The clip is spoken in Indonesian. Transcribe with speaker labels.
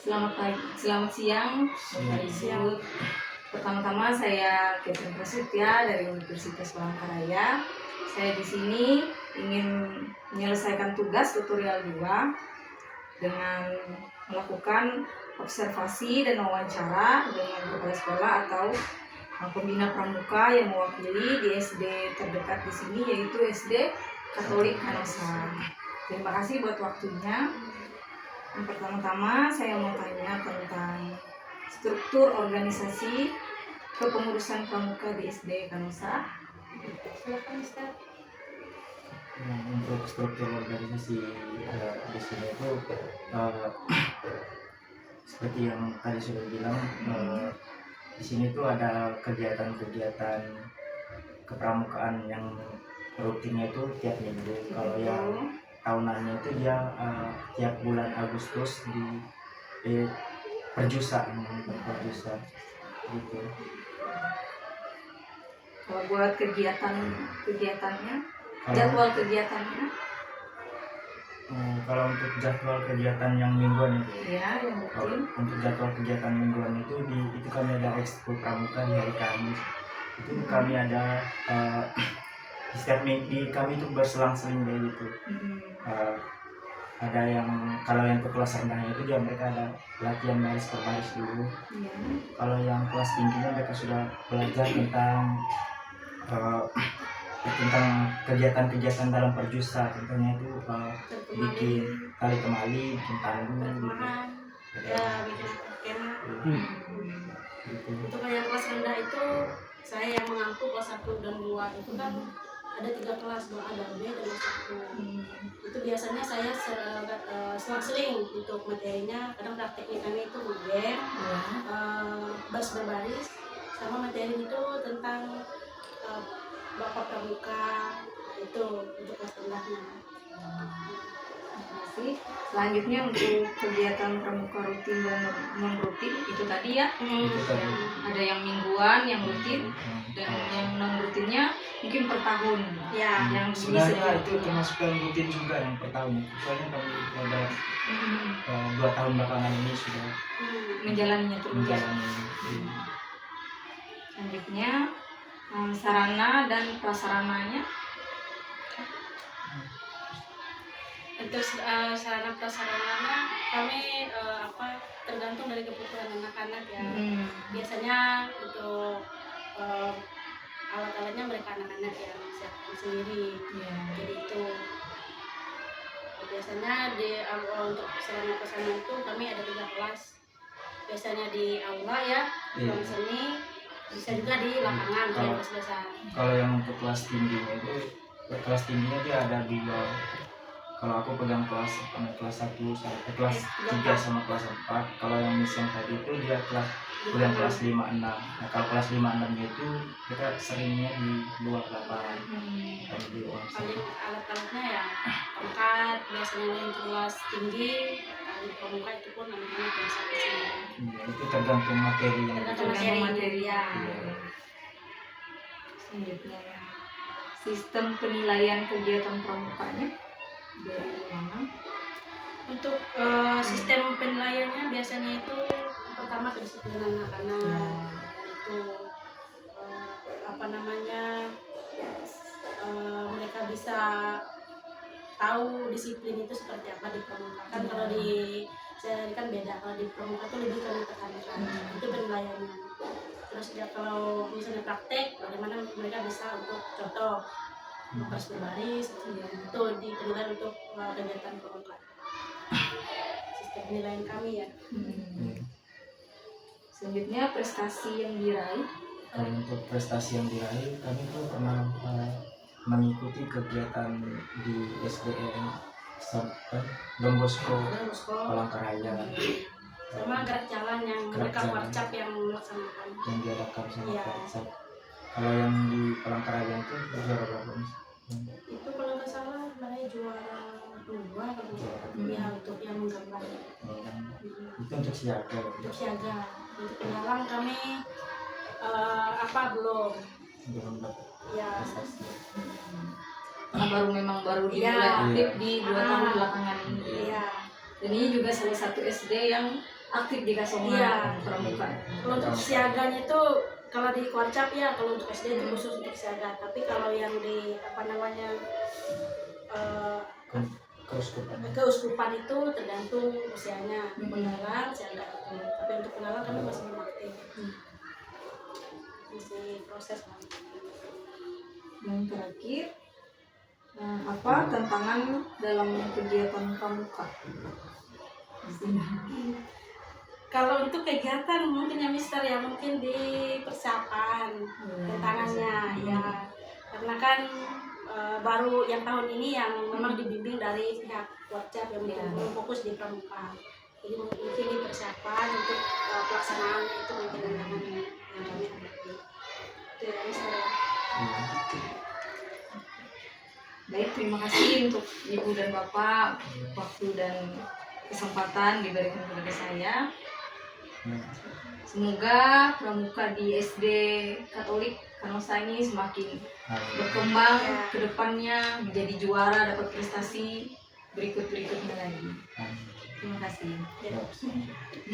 Speaker 1: Selamat pagi, selamat siang, Bapak Ibu. Pertama-tama saya Catherine Prasetya dari Universitas Palangkaraya. Saya di sini ingin menyelesaikan tugas tutorial 2 dengan melakukan observasi dan wawancara dengan kepala sekolah atau pembina pramuka yang mewakili di SD terdekat di sini, yaitu SD Katolik Kanosa. Terima kasih buat waktunya. Yang pertama-tama saya mau tanya tentang struktur organisasi kepengurusan pramuka di SD Kanosa. Silakan Ustaz.
Speaker 2: Untuk struktur organisasi di sini itu seperti yang tadi sudah bilang, di sini tuh ada kegiatan-kegiatan kepramukaan yang rutinnya itu tiap minggu. Kalau yang tahunannya itu dia tiap bulan Agustus di perjusa gitu.
Speaker 1: Kalau buat kegiatannya, jadwal kegiatannya?
Speaker 2: Kalau untuk jadwal kegiatan yang mingguan itu,
Speaker 1: Ya, yang rutin.
Speaker 2: Untuk jadwal kegiatan mingguan itu itu kami ada ekskul pramuka di hari Kamis. Itu kami ada di setiap minggu kami itu berselang-seling kayak gitu. Ada yang kalau yang ke kelas rendahnya itu dia mereka ada latihan baris per baris dulu. Kalau yang kelas tingginya mereka sudah belajar tentang kegiatan-kegiatan dalam perjusa. Contohnya itu bikin tali kemali, bikin tandu gitu.
Speaker 3: Ya, bikin kemah.
Speaker 2: Gitu.
Speaker 3: Untuk yang kelas rendah itu saya yang mengaku kelas 1 dan 2 itu kan ada 3 kelas, A dan B dan S1. Itu biasanya saya selang-seling untuk materinya. Kadang prakteknya kami itu UGM, baris berbaris, sama materi itu tentang bapak pramuka itu untuk kelas rendahnya.
Speaker 1: Selanjutnya untuk kegiatan pramuka rutin dan non rutin itu tadi ya. Ada yang mingguan, yang rutin, dan yang non rutinnya mungkin per tahun.
Speaker 3: Ya,
Speaker 1: yang
Speaker 2: sebenarnya itu termasuk yang rutin juga yang per tahun. Soalnya kami ada 2 tahun belakangan ini sudah
Speaker 1: menjalaninya terus. Selanjutnya sarana dan prasarananya.
Speaker 3: Untuk sarana prasarananya kami tergantung dari kebutuhan anak-anak ya. Biasanya untuk alat-alatnya mereka anak-anak yang siapkan sendiri. Jadi itu biasanya untuk sarana prasarana itu kami ada 3 kelas. Biasanya di aula ya, ruang seni, bisa juga di lapangan di kelas dasar.
Speaker 2: Kalau yang untuk kelas tingginya dia ada 2. Kalau aku pegang kelas 1 sampai kelas 3 sama kelas 4. Kalau yang miss yang tadi itu dia pegang kelas 5-6. Nah, kalau kelas 5-6 itu kita seringnya di luar lapangan.
Speaker 3: Paling alat-alatnya ya tongkat, biasanya yang kelas tinggi, di pramuka itu pun anak-anak yang sampai sini.
Speaker 2: Itu tergantung materi yang
Speaker 3: tergantung materi ya.
Speaker 1: Selanjutnya sistem penilaian kegiatan pramukanya dari mana?
Speaker 3: Untuk sistem penilaiannya biasanya itu pertama kedisiplinan anak-anak, itu mereka bisa tahu disiplin itu seperti apa di pramuka. Kan kalau di saya kan beda, kalau di pramuka itu lebih tekankan itu penilaiannya. Terus ya kalau misalnya praktek, bagaimana mereka bisa untuk contoh baris berbaris itu dinilai untuk kegiatan pramuka. Sistem penilaian kami ya.
Speaker 1: Selanjutnya prestasi yang diraih.
Speaker 2: Kalau untuk prestasi yang diraih, kami tuh pernah mengikuti kegiatan di SDN Don Bosco Palangkaraya.
Speaker 3: Sama gerak jalan yang mereka warcap yang melaksanakan.
Speaker 2: Yang diadakan sama warcap. Kalau yang di Palangkaraya itu juara berapa?
Speaker 3: Itu kalau nggak salah mereka juara 2 ya untuk yang menggambar.
Speaker 2: Itu untuk siaga.
Speaker 3: Untuk siaga. Untuk pendalang kami belum dapat. Ya.
Speaker 1: Memang baru dimulai aktif di 2 tahun belakangan ini.
Speaker 3: Iya.
Speaker 1: Dan ini juga salah satu SD yang aktif di Kasongan
Speaker 3: Iya.
Speaker 1: Pramuka.
Speaker 3: Kalau untuk siaganya itu kalau di Kuarcap ya, kalau untuk SD itu khusus untuk siaga. Tapi kalau yang di apa namanya
Speaker 2: Keuskupan.
Speaker 3: keuskupan itu tergantung usianya. Penalang siaga itu. Tapi untuk penalang kami masih belum aktif. Masih proses lah.
Speaker 1: Yang terakhir, apa tantangan dalam kegiatan pramuka?
Speaker 3: Kalau untuk kegiatan mungkin ya Mister ya, mungkin di persiapan tantangannya ya, karena kan baru yang tahun ini yang memang dibimbing dari pihak Kuarcap yang belum fokus di pramuka. Jadi mungkin di persiapan untuk pelaksanaan itu mungkin tantangannya yang kami hadapi. Itu ya Mister ya.
Speaker 1: Baik, terima kasih untuk Ibu dan Bapak waktu dan kesempatan diberikan kepada saya. Semoga pramuka di SD Katolik Kanosa ini semakin berkembang ke depannya, menjadi juara, dapat prestasi berikut-berikutnya lagi. Terima kasih.
Speaker 3: Ya.